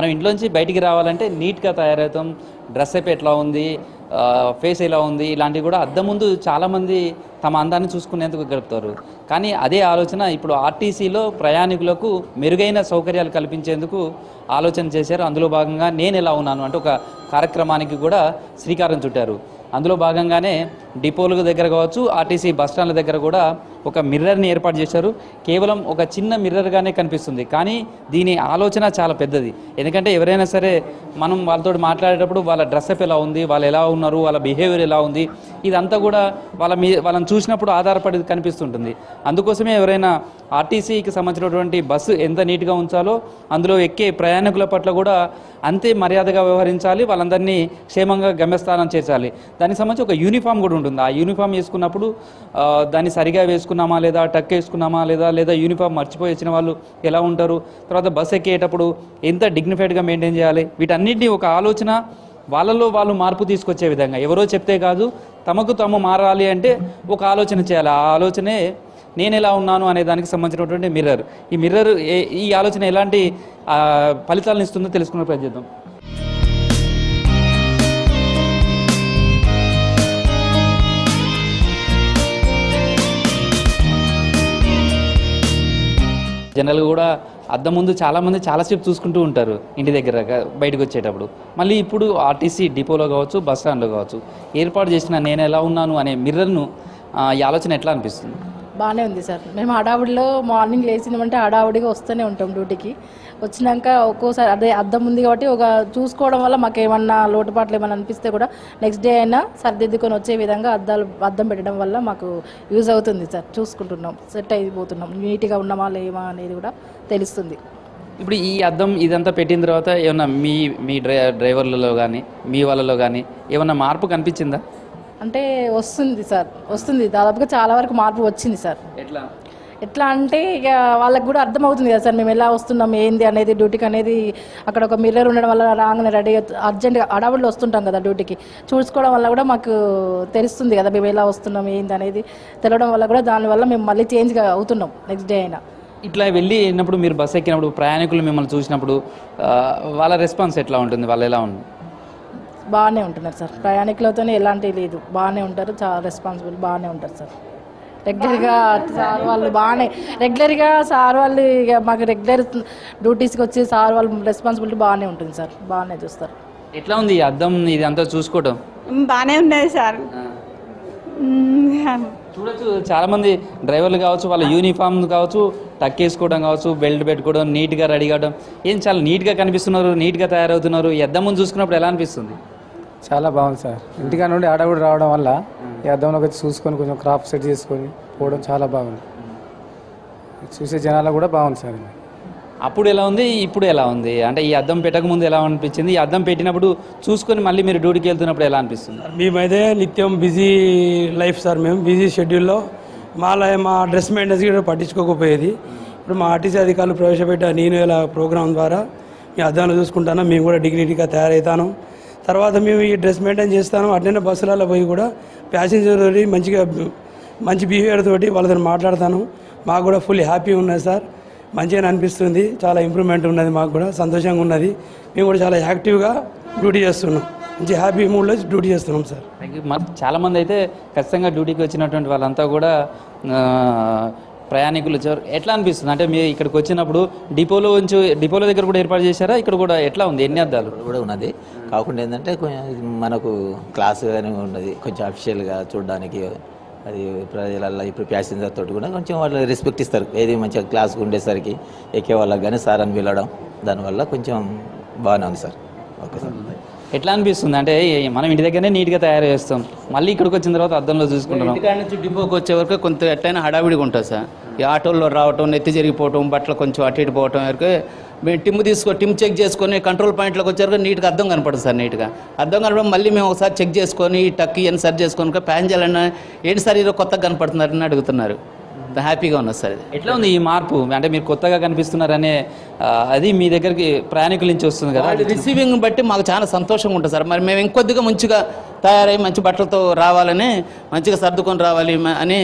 మనం ఇంట్లోంచి బయటికి రావాలంటే నీట్గా తయారవుతాం, డ్రెస్ అప్ ఎట్లా ఉంది, ఫేస్ ఎలా ఉంది, ఇలాంటివి కూడా అద్దం ముందు చాలామంది తమ అందాన్ని చూసుకునేందుకు గడుపుతారు. కానీ అదే ఆలోచన ఇప్పుడు ఆర్టీసీలో ప్రయాణికులకు మెరుగైన సౌకర్యాలు కల్పించేందుకు ఆలోచన చేశారు. అందులో భాగంగా నేను ఎలా ఉన్నాను అంటే ఒక కార్యక్రమానికి కూడా శ్రీకారం చుట్టారు. అందులో భాగంగానే డిపోల దగ్గర కావచ్చు, ఆర్టీసీ బస్టాండ్ల దగ్గర కూడా ఒక మిర్రర్ని ఏర్పాటు చేశారు. కేవలం ఒక చిన్న మిర్రర్గానే కనిపిస్తుంది, కానీ దీని ఆలోచన చాలా పెద్దది. ఎందుకంటే ఎవరైనా సరే మనం వాళ్ళతో మాట్లాడేటప్పుడు వాళ్ళ డ్రెస్అప్ ఎలా ఉంది, వాళ్ళు ఎలా ఉన్నారు, వాళ్ళ బిహేవియర్ ఎలా ఉంది, ఇదంతా కూడా వాళ్ళని చూసినప్పుడు ఆధారపడి కనిపిస్తుంటుంది. అందుకోసమే ఎవరైనా ఆర్టీసీకి సంబంధించినటువంటి బస్సు ఎంత నీట్గా ఉంచాలో అందులో ఎక్కే ప్రయాణికుల పట్ల కూడా అంతే మర్యాదగా వ్యవహరించాలి, వాళ్ళందరినీ క్షేమంగా గమ్యస్థానం చేర్చాలి. దానికి సంబంధించి ఒక యూనిఫామ్ కూడా ఉంటుంది. ఆ యూనిఫామ్ వేసుకున్నప్పుడు దాన్ని సరిగా వేసుకున్నామా లేదా, టక్ వేసుకున్నామా లేదా యూనిఫామ్ మర్చిపోయి వచ్చిన వాళ్ళు ఎలా ఉంటారు, తర్వాత బస్ ఎక్కేటప్పుడు ఎంత డిగ్నిఫైడ్గా మెయింటైన్ చేయాలి, వీటన్నిటిని ఒక ఆలోచన వాళ్ళలో వాళ్ళు మార్పు తీసుకొచ్చే విధంగా, ఎవరో చెప్తే కాదు, తమకు తాము మారాలి అంటే ఒక ఆలోచన చేయాలి. ఆ ఆలోచనే నేను ఎలా ఉన్నాను అనే దానికి సంబంధించినటువంటి మిర్రర్. ఈ మిర్రర్ ఈ ఆలోచన ఎలాంటి ఫలితాలను ఇస్తుందో తెలుసుకునే ప్రయత్నిద్దాం. జనరల్గా కూడా అద్దం ముందు చాలామంది చాలాసేపు చూసుకుంటూ ఉంటారు ఇంటి దగ్గర బయటకు వచ్చేటప్పుడు. మళ్ళీ ఇప్పుడు ఆర్టీసీ డిపోలో కావచ్చు, బస్ స్టాండ్లో కావచ్చు ఏర్పాటు చేసిన నేను ఎలా ఉన్నాను అనే మిర్రర్ను ఈ ఆలోచన ఎట్లా అనిపిస్తుంది? బాగానే ఉంది సార్. మేము హడావుడిలో మార్నింగ్ లేచిందంటే హడావుడిగా వస్తూనే ఉంటాం డ్యూటీకి. వచ్చినాక ఒక్కోసారి అదే అద్దం ఉంది కాబట్టి ఒక చూసుకోవడం వల్ల మాకు ఏమన్నా లోటుపాట్లు ఏమన్నా అనిపిస్తే కూడా నెక్స్ట్ డే అయినా సరిదిద్దుకొని వచ్చే విధంగా అద్దం పెట్టడం వల్ల మాకు యూజ్ అవుతుంది సార్. చూసుకుంటున్నాం, సెట్ అయిపోతున్నాం, నీట్గా ఉన్నామా లేమా అనేది కూడా తెలుస్తుంది. ఇప్పుడు ఈ అద్దం ఇదంతా పెట్టిన తర్వాత ఏమన్నా మీ డ్రైవర్లలో కానీ మీ వాళ్ళలో కానీ ఏమన్నా మార్పు కనిపించిందా? అంటే వస్తుంది సార్, వస్తుంది. దాదాపుగా చాలా వరకు మార్పు వచ్చింది సార్. ఎట్లా అంటే ఇక వాళ్ళకి కూడా అర్థమవుతుంది కదా సార్ మేము ఎలా వస్తున్నాం ఏంది అనేది. డ్యూటీకి అనేది అక్కడ ఒక మిర్రర్ ఉండడం వల్ల రాగానే రెడీ అర్జెంట్గా అడవుల్లో వస్తుంటాం కదా డ్యూటీకి, చూసుకోవడం వల్ల కూడా మాకు తెలుస్తుంది కదా మేము ఎలా వస్తున్నాం ఏంది అనేది తెలియడం వల్ల కూడా దానివల్ల మేము మళ్ళీ చేంజ్గా అవుతున్నాం నెక్స్ట్ డే అయినా. ఇట్లా వెళ్ళినప్పుడు మీరు బస్సు ఎక్కినప్పుడు ప్రయాణికులు మిమ్మల్ని చూసినప్పుడు వాళ్ళ రెస్పాన్స్ ఎట్లా ఉంటుంది, వాళ్ళు ఎలా ఉంటుంది? బాగానే ఉంటున్నారు సార్. ప్రయాణికులతోనే ఎలాంటి లేదు, బాగానే ఉంటారు, చాలా రెస్పాన్సిబుల్ బాగానే ఉంటారు సార్. రెగ్యులర్గా సార్ వాళ్ళు సార్ వాళ్ళు ఇక మాకు రెగ్యులర్ డ్యూటీస్కి వచ్చి సార్ వాళ్ళు రెస్పాన్సిబిలిటీ బాగానే ఉంటుంది సార్, బాగానే చూస్తారు. ఎట్లా ఉంది ఈ అద్దం ఇది అంతా చూసుకోవటం? బాగానే ఉన్నది సార్. చూడొచ్చు చాలామంది డ్రైవర్లు కావచ్చు, వాళ్ళ యూనిఫామ్ కావచ్చు, టక్ వేసుకోవడం కావచ్చు, బెల్ట్ పెట్టుకోవడం, నీట్గా రెడీ కావడం, ఏం చాలా నీట్గా కనిపిస్తున్నారు, నీట్గా తయారవుతున్నారు. ఈ అద్దం ముందు చూసుకున్నప్పుడు ఎలా అనిపిస్తుంది? చాలా బాగుంది సార్. ఇంటికా నుండి ఆడవుడు రావడం వల్ల ఈ అద్దంలోకి వచ్చి చూసుకొని కొంచెం క్రాప్ సెట్ చేసుకొని పోవడం చాలా బాగుంది. చూసే జనాలు కూడా బాగుంది సార్. అప్పుడు ఎలా ఉంది, ఇప్పుడు ఎలా ఉంది? అంటే ఈ అద్దం పెట్టక ముందు ఎలా అనిపించింది, ఈ అద్దం పెట్టినప్పుడు చూసుకొని మళ్ళీ మీరు డ్యూటీకి వెళ్తున్నప్పుడు ఎలా అనిపిస్తుంది? మేమైతే నిత్యం బిజీ లైఫ్ సార్, మేము బిజీ షెడ్యూల్లో మా డ్రెస్ మెయింటెన్స్ కూడా పట్టించుకోకపోయేది. ఇప్పుడు మా ఆర్టీసీ అధికారులు ప్రవేశపెట్ట నేను ఇలా ప్రోగ్రాం ద్వారా మీ అద్దాలు చూసుకుంటాను, మేము కూడా డిగ్నిటీగా తయారవుతాను. తర్వాత మేము ఈ డ్రెస్ మెయింటైన్ చేస్తాను. అట్లనే బస్సులలో పోయి కూడా ప్యాసింజర్ మంచి బిహేవియర్ తోటి వాళ్ళతో మాట్లాడతాను. మాకు కూడా ఫుల్ హ్యాపీ ఉన్నది సార్, మంచిగా అనిపిస్తుంది, చాలా ఇంప్రూవ్మెంట్ ఉన్నది, మాకు కూడా సంతోషంగా ఉన్నది. మేము కూడా చాలా యాక్టివ్గా డ్యూటీ చేస్తున్నాం, మంచి హ్యాపీ మూడ్లో డ్యూటీ చేస్తున్నాం సార్. చాలామంది అయితే ఖచ్చితంగా డ్యూటీకి వచ్చినటువంటి వాళ్ళంతా కూడా ప్రయాణికులు ఎట్లా అనిపిస్తుంది అంటే మీరు ఇక్కడికి వచ్చినప్పుడు డిపోలో దగ్గర కూడా ఏర్పాటు చేశారా? ఇక్కడ కూడా ఎట్లా ఉంది, ఎన్ని అద్దాలు కూడా ఉన్నది? కాకుండా ఏంటంటే మనకు క్లాస్గానే ఉన్నది, కొంచెం అఫీషియల్గా చూడడానికి. అది ప్రజలలో ఇప్పుడు ప్యాసింజర్ తోటి కూడా కొంచెం వాళ్ళు రెస్పెక్ట్ ఇస్తారు. ఏది మంచిగా క్లాస్గా ఉండేసరికి ఎక్కే వాళ్ళకి కానీ సార్ అని పిలవడం, దానివల్ల కొంచెం బాగానే ఉంది సార్. Okay sir. ఎట్లా అనిపిస్తుంది అంటే మనం ఇంటి దగ్గరనే నీట్గా తయారు చేస్తాం, మళ్ళీ ఇక్కడికి వచ్చిన తర్వాత అద్దంలో చూసుకుంటాం. ఇంటికాడ నుంచి డిపోకి వచ్చే వరకు కొంత ఎట్లయినా హడావిడిగా ఉంటుంది సార్. ఈ ఆటోల్లో రావటం, నెత్తి జరిగిపోవటం, బట్టలు కొంచెం అటు ఇటు పోవటం వరకు మేము టిమ్ చెక్ చేసుకొని కంట్రోల్ పాయింట్లోకి వచ్చేవరకు నీట్గా అద్దం కనపడుతుంది సార్. నీట్గా అద్దం కనపడడం మళ్ళీ మేము ఒకసారి చెక్ చేసుకొని టక్ ఇవన్నీ సరి చేసుకొని ప్యాసింజర్లు ఏంటి సార్ ఈరోజు కొత్తగా కనపడుతున్నారని అడుగుతున్నారు. హ్యాపీగా ఉన్నది సార్. ఎట్లా ఉంది ఈ మార్పు అంటే మీరు కొత్తగా కనిపిస్తున్నారనే అది మీ దగ్గరికి ప్రయాణికుల నుంచి వస్తుంది కదా, రిసీవింగ్ బట్టి మాకు చాలా సంతోషంగా ఉంటుంది సార్. మరి మేము ఇంకొద్దిగా మంచిగా తయారై మంచి బట్టలతో రావాలని, మంచిగా సర్దుకొని రావాలి అని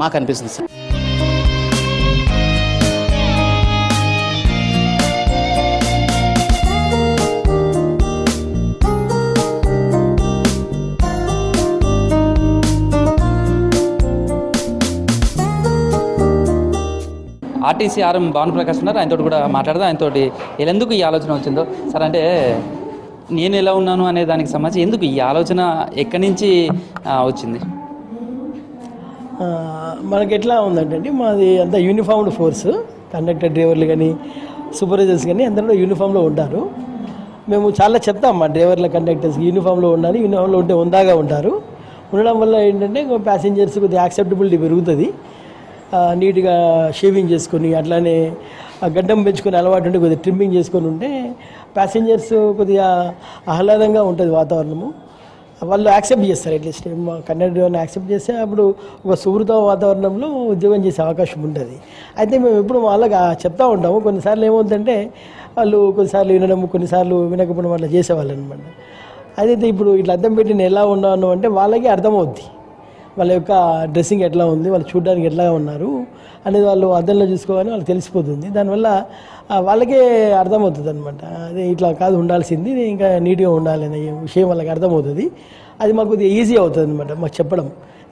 మాకు అనిపిస్తుంది సార్. ఆర్టీసీ ఆర్ఎం భానుప్రకాష్ ఉన్నారు, ఆయనతో కూడా మాట్లాడదాం. ఆయనతో ఎందుకు ఈ ఆలోచన వచ్చిందో సార్, అంటే నేను ఎలా ఉన్నాను అనే దానికి సంబంధించి ఎందుకు ఈ ఆలోచన ఎక్కడి నుంచి వచ్చింది? మనకి ఎట్లా ఉందంటే మాది అంతా యూనిఫామ్డ్ ఫోర్స్, కండక్టర్ డ్రైవర్లు కానీ సూపర్వైజర్స్ కానీ అందరూ యూనిఫామ్లో ఉంటారు. మేము చాలా చెప్తాం మా డ్రైవర్ల కండక్టర్స్కి యూనిఫామ్లో ఉండాలి, యూనిఫామ్లో ఉంటే ఉందాగా ఉంటారు. ఉండడం వల్ల ఏంటంటే ప్యాసింజర్స్ కొద్దిగా యాక్సెప్టబిలిటీ పెరుగుతుంది. నీట్గా షేవింగ్ చేసుకొని అట్లానే గడ్డం పెంచుకొని అలవాటు ఉంటే కొద్దిగా ట్రిమ్మింగ్ చేసుకొని ఉంటే ప్యాసింజర్స్ కొద్దిగా ఆహ్లాదంగా ఉంటుంది వాతావరణము. వాళ్ళు యాక్సెప్ట్ చేస్తారు, అట్లీస్ట్ కండక్టర్ యాక్సెప్ట్ చేస్తే అప్పుడు ఒక సుహృత వాతావరణంలో ఉద్యోగం చేసే అవకాశం ఉంటుంది. అయితే మేము ఎప్పుడు వాళ్ళకి చెప్తూ ఉంటాము. కొన్నిసార్లు ఏమవుతుందంటే వాళ్ళు కొన్నిసార్లు వినడం, కొన్నిసార్లు వినకపోవడం అట్లా చేసేవాళ్ళు అనమాట. అదైతే ఇప్పుడు ఇట్లా అద్దం పెట్టి నేను ఎలా ఉన్నాను అంటే వాళ్ళకి అర్థమవుద్ది, వాళ్ళ యొక్క డ్రెస్సింగ్ ఎట్లా ఉంది, వాళ్ళు చూడడానికి ఎట్లా ఉన్నారు అనేది వాళ్ళు అద్దంలో చూసుకోవాలని వాళ్ళకి తెలిసిపోతుంది. దానివల్ల వాళ్ళకే అర్థమవుతుంది అనమాట. అదే ఇట్లా కాదు ఉండాల్సింది, ఇంకా నీట్గా ఉండాలి అనే విషయం వాళ్ళకి అర్థమవుతుంది. అది మాకు కొద్దిగా ఈజీ అవుతుంది అనమాట మాకు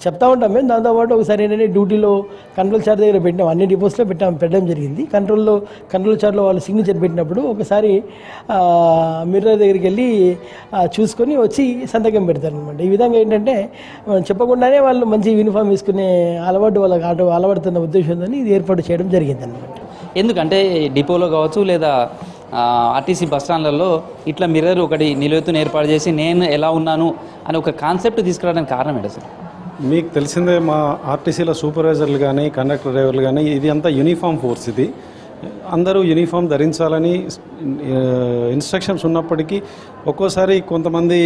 చెప్తా ఉంటాం మేము. దాంతోపాటు ఒకసారి ఏంటంటే డ్యూటీలో కంట్రోల్ చార్ట్ దగ్గర పెట్టాం, అన్ని డిపోస్లో పెట్టడం జరిగింది. కంట్రోల్ చార్ట్లో వాళ్ళు సిగ్నేచర్ పెట్టినప్పుడు ఒకసారి మిర్రర్ దగ్గరికి వెళ్ళి చూసుకొని వచ్చి సంతకం పెడతారు అనమాట. ఈ విధంగా ఏంటంటే చెప్పకుండానే వాళ్ళు మంచి యూనిఫామ్ వేసుకునే అలవాటు వాళ్ళకి అలవాడుతున్న ఉద్దేశంతో ఇది ఏర్పాటు చేయడం జరిగింది అనమాట. ఎందుకంటే డిపోలో కావచ్చు లేదా ఆర్టీసీ బస్ స్టాండ్లలో ఇట్లా మిర్రర్ ఒకటి నిలువెత్తున ఏర్పాటు చేసి నేను ఎలా ఉన్నాను అని ఒక కాన్సెప్ట్ తీసుకురావడానికి కారణం ఏంటి అసలు? మీకు తెలిసిందే, మా ఆర్టీసీలో సూపర్వైజర్లు కానీ కండక్టర్ డ్రైవర్లు కానీ ఇది అంతా యూనిఫామ్ ఫోర్స్. ఇది అందరూ యూనిఫామ్ ధరించాలని ఇన్స్ట్రక్షన్స్ ఉన్నప్పటికీ ఒక్కోసారి కొంతమంది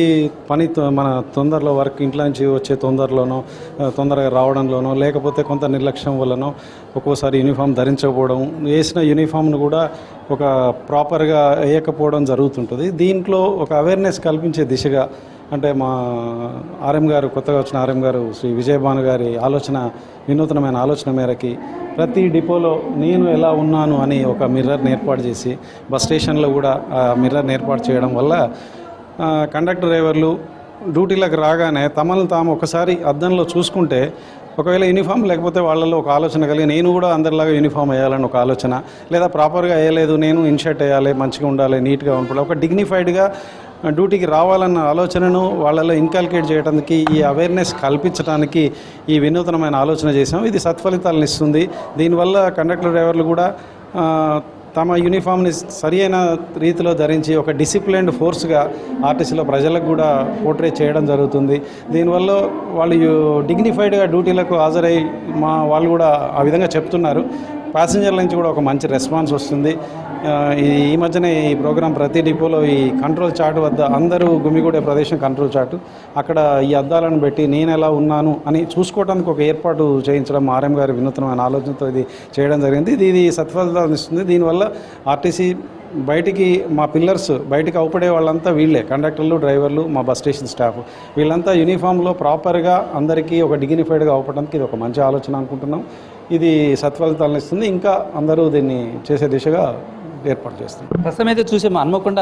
మన తొందరలో వర్క్ ఇంట్లో నుంచి వచ్చే తొందరగా రావడంలోనో లేకపోతే కొంత నిర్లక్ష్యం వల్లనో ఒక్కోసారి యూనిఫామ్ ధరించకపోవడం, వేసిన యూనిఫామ్ను కూడా ఒక ప్రాపర్గా వేయకపోవడం జరుగుతుంటుంది. దీంట్లో ఒక అవేర్నెస్ కల్పించే దిశగా అంటే మా ఆర్ఎం గారు, కొత్తగా వచ్చిన ఆర్ఎం గారు శ్రీ విజయభాను గారి వినూతనమైన ఆలోచన మేరకి ప్రతి డిపోలో నేను ఎలా ఉన్నాను అని ఒక మిర్రర్ని ఏర్పాటు చేసి బస్ స్టేషన్లో కూడా ఆ మిర్రర్ని ఏర్పాటు చేయడం వల్ల కండక్టర్ డ్రైవర్లు డ్యూటీలకు రాగానే తమను తాము ఒకసారి అద్దంలో చూసుకుంటే ఒకవేళ యూనిఫామ్ లేకపోతే వాళ్ళలో ఒక ఆలోచన కలిగి నేను కూడా అందరిలాగా యూనిఫామ్ వేయాలని ఒక ఆలోచన, లేదా ప్రాపర్గా వేయలేదు నేను ఇన్షర్ట్ వేయాలి, మంచిగా ఉండాలి, నీట్గా ఉండాలి, ఒక డిగ్నిఫైడ్గా డ్యూటీకి రావాలన్న ఆలోచనను వాళ్ళలో ఇన్కల్కేట్ చేయడానికి, ఈ అవేర్నెస్ కల్పించడానికి ఈ వినూతనమైన ఆలోచన చేసాం. ఇది సత్ఫలితాలను ఇస్తుంది. దీనివల్ల కండక్టర్ డ్రైవర్లు కూడా తమ యూనిఫామ్ని సరి అయిన రీతిలో ధరించి ఒక డిసిప్లిన్డ్ ఫోర్స్గా ఆర్టీసీలో ప్రజలకు కూడా పోర్ట్రే చేయడం జరుగుతుంది. దీనివల్ల వాళ్ళు డిగ్నిఫైడ్గా డ్యూటీలకు హాజరై వాళ్ళు కూడా ఆ విధంగా చెప్తున్నారు. ప్యాసింజర్ల నుంచి కూడా ఒక మంచి రెస్పాన్స్ వస్తుంది. ఈ మధ్యనే ఈ ప్రోగ్రాం ప్రతి డిపోలో ఈ కంట్రోల్ చార్ట్ వద్ద అందరూ గుమిగూడే ప్రదేశం కంట్రోల్ చార్ట్, అక్కడ ఈ అద్దాలను పెట్టి నేను ఎలా ఉన్నాను అని చూసుకోవడానికి ఒక ఏర్పాటు చేయించడం ఆర్ఎం గారి వినూత్నమైన ఆలోచనతో ఇది చేయడం జరిగింది. ఇది సత్ఫలితాలను ఇస్తుంది. దీనివల్ల ఆర్టీసీ బయటికి మా పిల్లర్స్ బయటికి అవుపడే వాళ్ళంతా వీళ్ళే, కండక్టర్లు, డ్రైవర్లు, మా బస్ స్టేషన్ స్టాఫ్, వీళ్ళంతా యూనిఫామ్లో ప్రాపర్గా అందరికీ ఒక డిగ్నిఫైడ్గా అవపడానికి ఇది ఒక మంచి ఆలోచన అనుకుంటున్నాం. ఇది సత్ఫలితాలను ఇస్తుంది. ఇంకా అందరూ దీన్ని చేసే దిశగా ఏర్పాటు చేస్తాం. ప్రస్తుతం అయితే చూసాము హన్మకొండ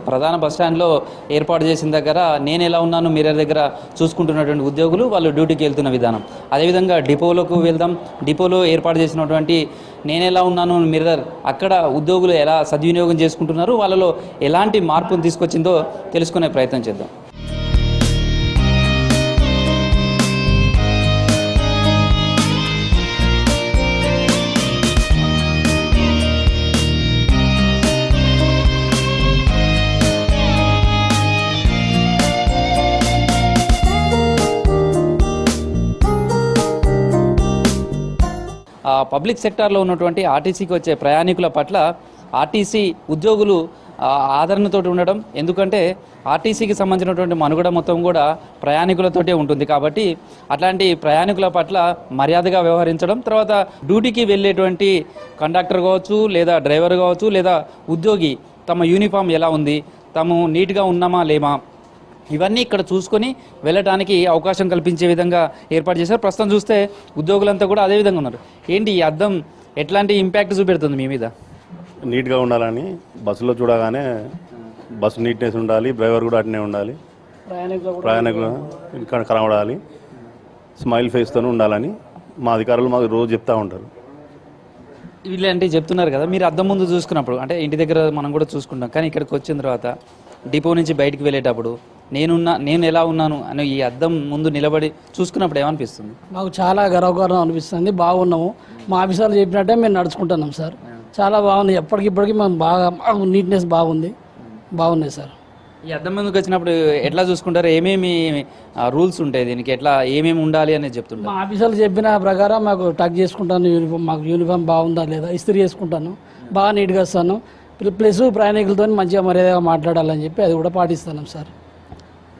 ప్రధాన బస్ స్టాండ్లో ఏర్పాటు చేసిన దగ్గర నేను ఎలా ఉన్నాను మిర్రర్ దగ్గర చూసుకుంటున్నటువంటి ఉద్యోగులు వాళ్ళు డ్యూటీకి వెళ్తున్న విధానం. అదేవిధంగా డిపోలకు వెళ్దాం. డిపోలో ఏర్పాటు చేసినటువంటి నేను ఎలా ఉన్నాను మిర్రర్ అక్కడ ఉద్యోగులు ఎలా సద్వినియోగం చేసుకుంటున్నారు, వాళ్ళలో ఎలాంటి మార్పును తీసుకొచ్చిందో తెలుసుకునే ప్రయత్నం చేద్దాం. పబ్లిక్ సెక్టార్లో ఉన్నటువంటి ఆర్టీసీకి వచ్చే ప్రయాణికుల పట్ల ఆర్టీసీ ఉద్యోగులు ఆదరణతో ఉండడం, ఎందుకంటే ఆర్టీసీకి సంబంధించినటువంటి మనుగడ మొత్తం కూడా ప్రయాణికులతోటే ఉంటుంది కాబట్టి అట్లాంటి ప్రయాణికుల పట్ల మర్యాదగా వ్యవహరించడం, తర్వాత డ్యూటీకి వెళ్ళేటువంటి కండక్టర్ కావచ్చు లేదా డ్రైవర్ కావచ్చు లేదా ఉద్యోగి తమ యూనిఫామ్ ఎలా ఉంది, తాము నీట్గా ఉన్నామా లేమా, ఇవన్నీ ఇక్కడ చూసుకొని వెళ్ళడానికి అవకాశం కల్పించే విధంగా ఏర్పాటు చేశారు. ప్రస్తుతం చూస్తే ఉద్యోగులంతా కూడా అదే విధంగా ఉన్నారు. ఏంటి ఈ అద్దం ఎట్లాంటి ఇంపాక్ట్ చూపెడుతుంది మీ మీద? నీట్గా ఉండాలని బస్సులో చూడగానే బస్సు నీట్నెస్ ఉండాలి, డ్రైవర్ కూడా అట్నే ఉండాలి, ప్రయాణికులు కనబడాలి, స్మైల్ ఫేస్తోనే ఉండాలని మా అధికారులు మాకు రోజు చెప్తూ ఉంటారు. ఇలాంటివి చెప్తున్నారు కదా, మీరు అద్దం ముందు చూసుకున్నప్పుడు అంటే ఇంటి దగ్గర మనం కూడా చూసుకుంటాం, కానీ ఇక్కడికి వచ్చిన తర్వాత డిపో నుంచి బయటికి వెళ్ళేటప్పుడు నేను ఎలా ఉన్నాను అని ఈ అద్దం ముందు నిలబడి చూసుకున్నప్పుడు ఏమనిపిస్తుంది? మాకు చాలా గర్వకారణం అనిపిస్తుంది. బాగున్నాము. మా ఆఫీసర్లు చెప్పినట్టే మేము నడుచుకుంటున్నాం సార్. చాలా బాగుంది. ఎప్పటికిప్పటికీ మేము మాకు నీట్నెస్ బాగున్నాయి సార్. ఈ అద్దం ముందుకు వచ్చినప్పుడు ఎట్లా చూసుకుంటారు? ఏమేమి రూల్స్ ఉంటాయి దీనికి? ఎట్లా ఏమేమి ఉండాలి అనేది చెప్తుంటారు? మా ఆఫీసర్లు చెప్పిన ప్రకారం మాకు టక్ చేసుకుంటాను. మాకు యూనిఫామ్ బాగుందా లేదా ఇస్త్రీ చేసుకుంటాను. బాగా నీట్గా వస్తాను. ప్లస్ ప్రయాణికులతో మంచిగా మర్యాదగా మాట్లాడాలని చెప్పి అది కూడా పాటిస్తున్నాం సార్.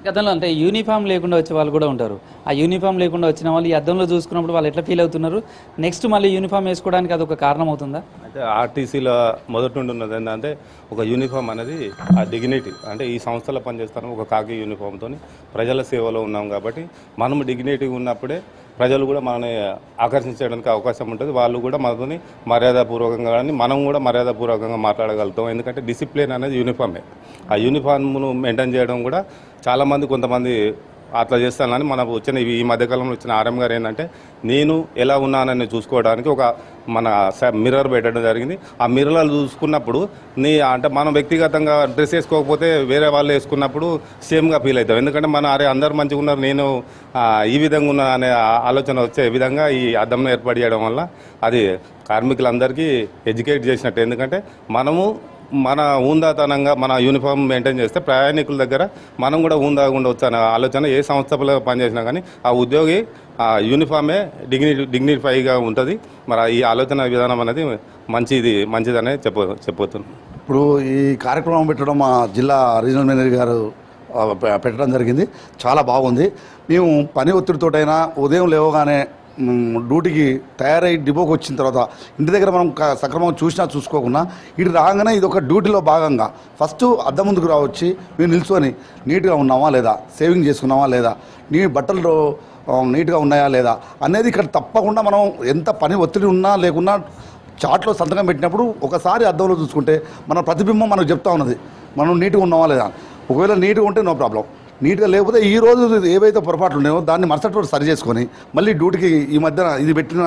గతంలో అంటే యూనిఫామ్ లేకుండా వచ్చే వాళ్ళు కూడా ఉంటారు. ఆ యూనిఫామ్ లేకుండా వచ్చిన వాళ్ళు ఈ అద్దంలో చూసుకున్నప్పుడు వాళ్ళు ఎట్లా ఫీల్ అవుతున్నారు? నెక్స్ట్ మళ్ళీ యూనిఫామ్ వేసుకోవడానికి అది ఒక కారణం అవుతుందా? అయితే ఆర్టీసీలో మొదటి నుండి ఉన్నది ఏంటంటే ఒక యూనిఫామ్ అనేది ఆ డిగ్నిటీ, అంటే ఈ సంస్థలో పనిచేస్తాను ఒక కాకి యూనిఫామ్తో ప్రజల సేవలో ఉన్నాం కాబట్టి మనం డిగ్నిటీగా ఉన్నప్పుడే ప్రజలు కూడా మనల్ని ఆకర్షించడానికి అవకాశం ఉంటుంది. వాళ్ళు కూడా మనతోని మర్యాదపూర్వకంగా కానీ మనం కూడా మర్యాదపూర్వకంగా మాట్లాడగలుగుతాం. ఎందుకంటే డిసిప్లిన్ అనేది యూనిఫామే. ఆ యూనిఫామ్ను మెయింటైన్ చేయడం కూడా చాలామంది కొంతమంది అట్లా చేస్తానని మనకు వచ్చిన ఈ మధ్యకాలంలో వచ్చిన ఆర్ఎం గారు ఏంటంటే నేను ఎలా ఉన్నానని చూసుకోవడానికి ఒక మన మిర్రర్ పెట్టడం జరిగింది. ఆ మిర్రర్లు చూసుకున్నప్పుడు అంటే మనం వ్యక్తిగతంగా డ్రెస్ వేసుకోకపోతే వేరే వాళ్ళు వేసుకున్నప్పుడు సేమ్గా ఫీల్ అవుతాం. ఎందుకంటే మన అందరు మంచిగా ఉన్నారు, నేను ఈ విధంగా ఉన్నా అనే ఆలోచన వచ్చే విధంగా ఈ అద్దంను ఏర్పాటు చేయడం వల్ల అది కార్మికులందరికీ ఎడ్యుకేట్ చేసినట్టు. ఎందుకంటే మనము మన ఊందాతనంగా మన యూనిఫామ్ మెయింటైన్ చేస్తే ప్రయాణికుల దగ్గర మనం కూడా ఊందాగా ఉండవచ్చు అనే ఆలోచన ఏ సంస్థలో పనిచేసినా కానీ ఆ ఉద్యోగి ఆ యూనిఫామే డిగ్నిఫైగా ఉంటుంది. మరి ఈ ఆలోచన విధానం అనేది మంచిదనే చెప్పబోతున్నాం. ఇప్పుడు ఈ కార్యక్రమం పెట్టడం మా జిల్లా రీజనల్ మేనేజర్ గారు పెట్టడం జరిగింది. చాలా బాగుంది. మేము పని ఒత్తిడితోటైనా ఉదయం లేవగానే డ్యూటీకి తయారై డిపోకి వచ్చిన తర్వాత ఇంటి దగ్గర మనం సక్రమంగా చూసుకోకుండా ఇటు రాగానే ఇది ఒక డ్యూటీలో భాగంగా ఫస్ట్ అద్దం ముందుకు రావచ్చి మేము నిల్చొని నీట్గా ఉన్నామా లేదా, సేవింగ్ చేసుకున్నామా లేదా, నీ బట్టలు నీట్గా ఉన్నాయా లేదా అనేది ఇక్కడ తప్పకుండా మనం ఎంత పని ఒత్తిడి ఉన్నా లేకున్నా చాట్లో సంతకం పెట్టినప్పుడు ఒకసారి అద్దంలో చూసుకుంటే మన ప్రతిబింబం మనకు చెప్తా ఉన్నది మనం నీట్గా ఉన్నామా లేదా. ఒకవేళ నీట్గా ఉంటే నో ప్రాబ్లం, నీట్గా లేకపోతే ఈ రోజు ఏవైతే పొరపాట్లు ఉన్నాయో దాన్ని మరుసటి రోజు సరి చేసుకొని మళ్ళీ డ్యూటీకి ఈ మధ్యన ఇది పెట్టిన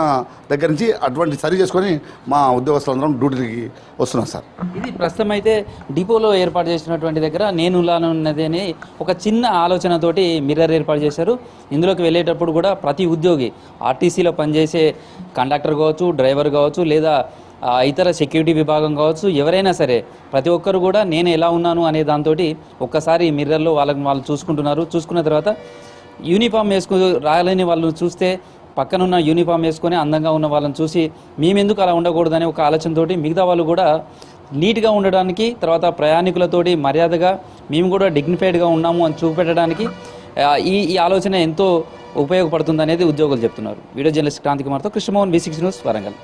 దగ్గర నుంచి అటువంటి సరి చేసుకొని మా ఉద్యోగస్తులందరం డ్యూటీకి వస్తున్నాం సార్. ఇది ప్రస్తుతం అయితే డిపోలో ఏర్పాటు చేసినటువంటి దగ్గర నేను ఉన్నది అని ఒక చిన్న ఆలోచనతోటి మిర్రర్ ఏర్పాటు చేశారు. ఇందులోకి వెళ్ళేటప్పుడు కూడా ప్రతి ఉద్యోగి ఆర్టీసీలో పనిచేసే కండక్టర్ కావచ్చు, డ్రైవర్ కావచ్చు, లేదా ఇతర సెక్యూరిటీ విభాగం కావచ్చు, ఎవరైనా సరే ప్రతి ఒక్కరు కూడా నేను ఎలా ఉన్నాను అనే దాంతో ఒక్కసారి మిర్రర్లో వాళ్ళు చూసుకుంటున్నారు. చూసుకున్న తర్వాత యూనిఫామ్ రాలేని వాళ్ళని చూస్తే పక్కనున్న యూనిఫామ్ వేసుకొని అందంగా ఉన్న వాళ్ళని చూసి మేమెందుకు అలా ఉండకూడదనే ఒక ఆలోచనతో మిగతా వాళ్ళు కూడా నీట్గా ఉండడానికి, తర్వాత ప్రయాణికులతోటి మర్యాదగా మేము కూడా డిగ్నిఫైడ్గా ఉన్నాము అని చూపెట్టడానికి ఈ ఆలోచన ఎంతో ఉపయోగపడుతుంది అనేది ఉద్యోగులు చెప్తున్నారు. వీడియో జర్నలిస్ట్ క్రాంతి కుమార్తో కృష్ణమోహన్, V6 న్యూస్, వరంగల్.